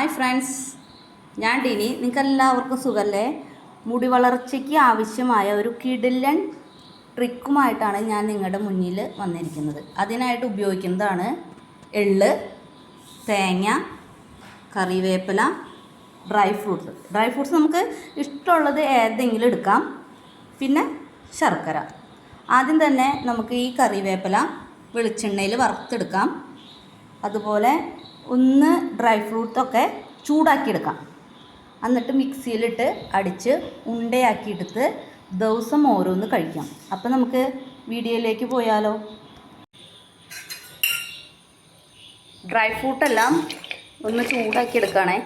Hi friends, ഞാൻ ഡിനി. നിങ്ങൾക്കെല്ലാവർക്കും സുഖമല്ലേ? മുടി വളർച്ചയ്ക്ക് ആവശ്യമായ ഒരു കിടിലൻ ട്രിക്കുമായിട്ടാണ് ഞാൻ നിങ്ങളുടെ മുന്നിൽ വന്നിരിക്കുന്നത്. അതിനായിട്ട് ഉപയോഗിക്കുന്നതാണ് എള്ള്, തേങ്ങ, കറിവേപ്പില, ഡ്രൈ ഫ്രൂട്ട്സ് നമുക്ക് ഇഷ്ടമുള്ളത് ഏതെങ്കിലും എടുക്കാം. പിന്നെ ശർക്കര. ആദ്യം തന്നെ നമുക്ക് ഈ കറിവേപ്പില വെളിച്ചെണ്ണയിൽ വറുത്തെടുക്കാം. അതുപോലെ ഒന്ന് ഡ്രൈ ഫ്രൂട്ട്സൊക്കെ ചൂടാക്കിയെടുക്കാം. എന്നിട്ട് മിക്സിയിലിട്ട് അടിച്ച് ഉണ്ടയാക്കിയെടുത്ത് ദിവസം ഓരോന്ന് കഴിക്കാം. അപ്പം നമുക്ക് വീഡിയോയിലേക്ക് പോയാലോ? ഡ്രൈ ഫ്രൂട്ടെല്ലാം ഒന്ന് ചൂടാക്കിയെടുക്കുകയാണേ.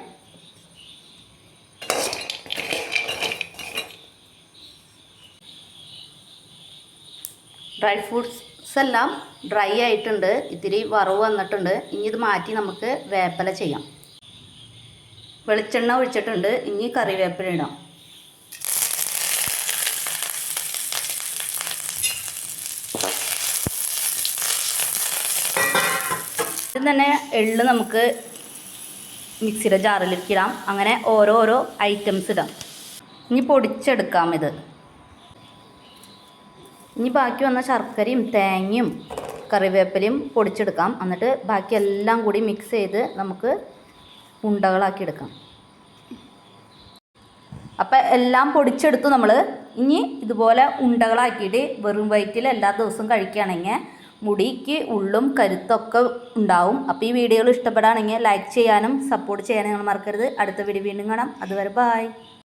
ഡ്രൈ ഫ്രൂട്ട്സ് എല്ലാം ഡ്രൈ ആയിട്ടുണ്ട്, ഇത്തിരി വറവ് വന്നിട്ടുണ്ട്. ഇനി ഇത് മാറ്റി നമുക്ക് വേപ്പില ചെയ്യാം. വെളിച്ചെണ്ണ ഒഴിച്ചിട്ടുണ്ട്, ഇനി കറിവേപ്പില ഇടാം. ആദ്യം തന്നെ എള്ള് നമുക്ക് മിക്സിയുടെ ജാറിലേക്ക് ഇടാം. അങ്ങനെ ഓരോരോ ഐറ്റംസ് ഇടാം. ഇനി പൊടിച്ചെടുക്കാം ഇത്. ഇനി ബാക്കി വന്ന ശർക്കരയും തേങ്ങയും കറിവേപ്പിലയും പൊടിച്ചെടുക്കാം. എന്നിട്ട് ബാക്കി എല്ലാം കൂടി മിക്സ് ചെയ്ത് നമുക്ക് ഉണ്ടകളാക്കി എടുക്കാം. അപ്പം എല്ലാം പൊടിച്ചെടുത്തു നമ്മൾ. ഇനി ഇതുപോലെ ഉണ്ടകളാക്കിയിട്ട് വെറും വയറ്റിൽ എല്ലാ ദിവസവും കഴിക്കുകയാണെങ്കിൽ മുടിക്ക് ഉള്ളും കരുത്തൊക്കെ ഉണ്ടാവും. അപ്പോൾ ഈ വീഡിയോകൾ ഇഷ്ടപ്പെടുകയാണെങ്കിൽ ലൈക്ക് ചെയ്യാനും സപ്പോർട്ട് ചെയ്യാനും നിങ്ങൾ മറക്കരുത്. അടുത്ത വീഡിയോ വീണ്ടും കാണാം. അതുവരെ ബായ്.